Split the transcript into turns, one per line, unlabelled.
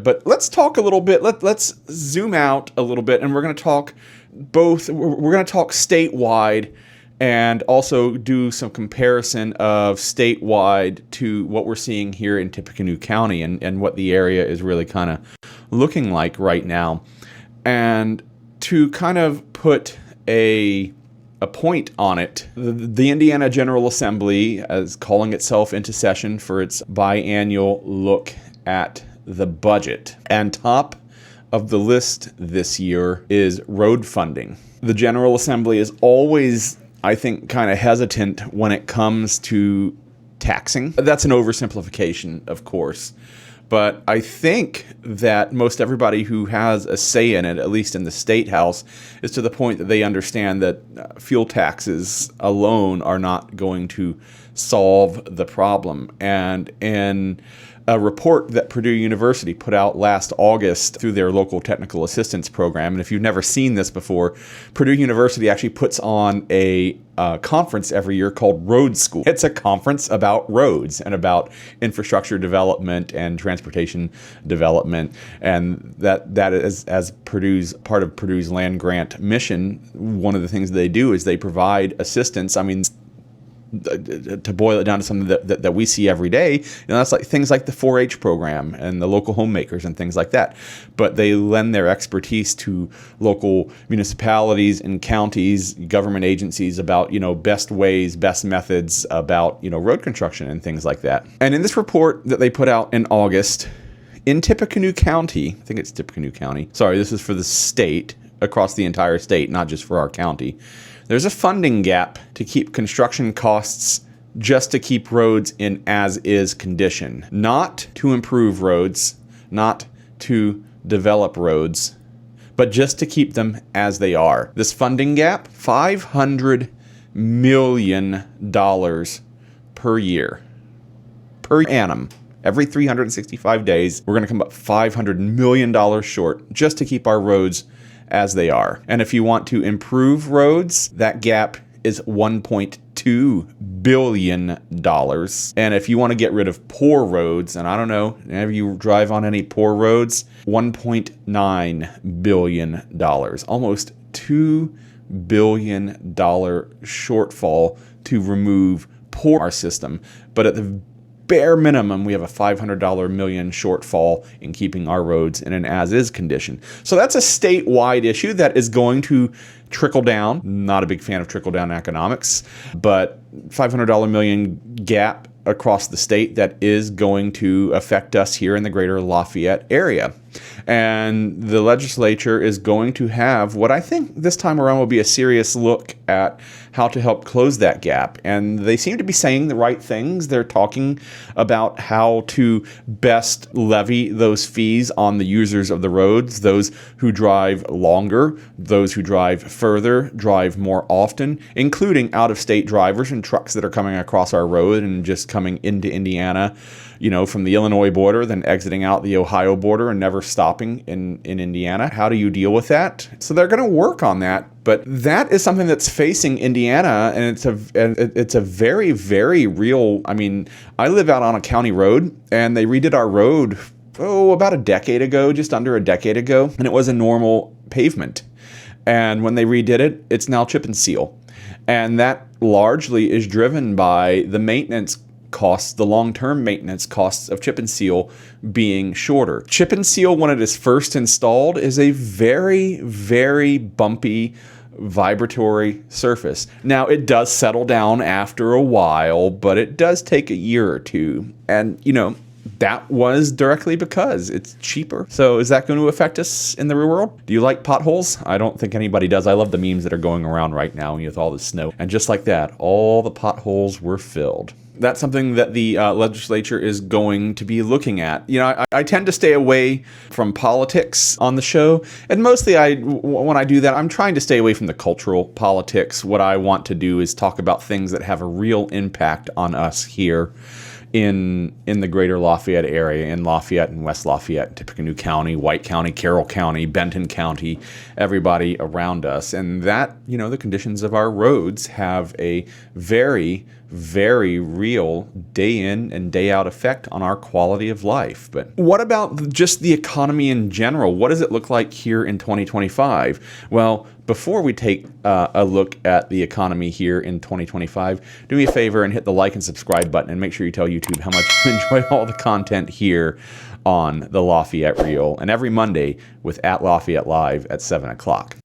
But let's talk a little bit. Let's zoom out a little bit, and we're going to talk we're going to talk statewide and also do some comparison of statewide to what we're seeing here in Tippecanoe County and what the area is really kind of looking like right now. And to kind of put a point on it, the Indiana General Assembly is calling itself into session for its biannual look at the budget. And top of the list this year is road funding. The General Assembly is always, I think, kind of hesitant when it comes to taxing. That's an oversimplification, of course. But I think that most everybody who has a say in it, at least in the state house, is to the point that they understand that fuel taxes alone are not going to solve the problem. And in a report that Purdue University put out last August through their local technical assistance program, and if you've never seen this before, Purdue University actually puts on a conference every year called Road School. It's a conference about roads and about infrastructure development and transportation development, and that is, as part of Purdue's land grant mission, one of the things they do is they provide assistance. I mean, to boil it down to something that we see every day, that's like things like the 4-H program and the local homemakers and things like that. But they lend their expertise to local municipalities and counties, government agencies about, best ways, best methods about, road construction and things like that. And in this report that they put out in August, in Tippecanoe County, I think it's Tippecanoe County. Sorry, this is for the state, across the entire state, not just for our county. There's a funding gap to keep construction costs just to keep roads in as-is condition, not to improve roads, not to develop roads, but just to keep them as they are. This funding gap, $500 million per year, per annum. Every 365 days, we're going to come up $500 million short just to keep our roads as they are. And if you want to improve roads, that gap is $1.2 billion. And if you want to get rid of poor roads, and I don't know, have you drive on any poor roads? $1.9 billion. Almost $2 billion shortfall to remove poor our system. But at the bare minimum, we have a $500 million shortfall in keeping our roads in an as-is condition. So that's a statewide issue that is going to trickle down. Not a big fan of trickle-down economics, but $500 million gap across the state that is going to affect us here in the Greater Lafayette area. And the legislature is going to have what I think this time around will be a serious look at how to help close that gap. And they seem to be saying the right things. They're talking about how to best levy those fees on the users of the roads, those who drive longer, those who drive further, drive more often, including out-of-state drivers and trucks that are coming across our road and just coming into Indiana, from the Illinois border, then exiting out the Ohio border and never stopping in Indiana. How do you deal with that? So they're going to work on that. But that is something that's facing Indiana, and it's a very, very real. I mean, I live out on a county road, and they redid our road, about a decade ago, just under a decade ago, and it was a normal pavement. And when they redid it, it's now chip and seal. And that largely is driven by the maintenance costs, the long-term maintenance costs of chip and seal being shorter. Chip and seal, when it is first installed, is a very, very bumpy, vibratory surface. Now, it does settle down after a while, but it does take a year or two. And, that was directly because it's cheaper. So is that going to affect us in the real world? Do you like potholes? I don't think anybody does. I love the memes that are going around right now with all the snow. And just like that, all the potholes were filled. That's something that the legislature is going to be looking at. I tend to stay away from politics on the show. And mostly when I do that, I'm trying to stay away from the cultural politics. What I want to do is talk about things that have a real impact on us here in the Greater Lafayette area, in Lafayette and West Lafayette, Tippecanoe County, White County, Carroll County, Benton County, everybody around us. And that, the conditions of our roads have a very, very real day in and day out effect on our quality of life. But what about just the economy in general? What does it look like here in 2025? Well, before we take a look at the economy here in 2025, do me a favor and hit the like and subscribe button, and make sure you tell YouTube how much you enjoy all the content here on the Lafayette Reel, and every Monday with @Lafayette Live at 7 o'clock.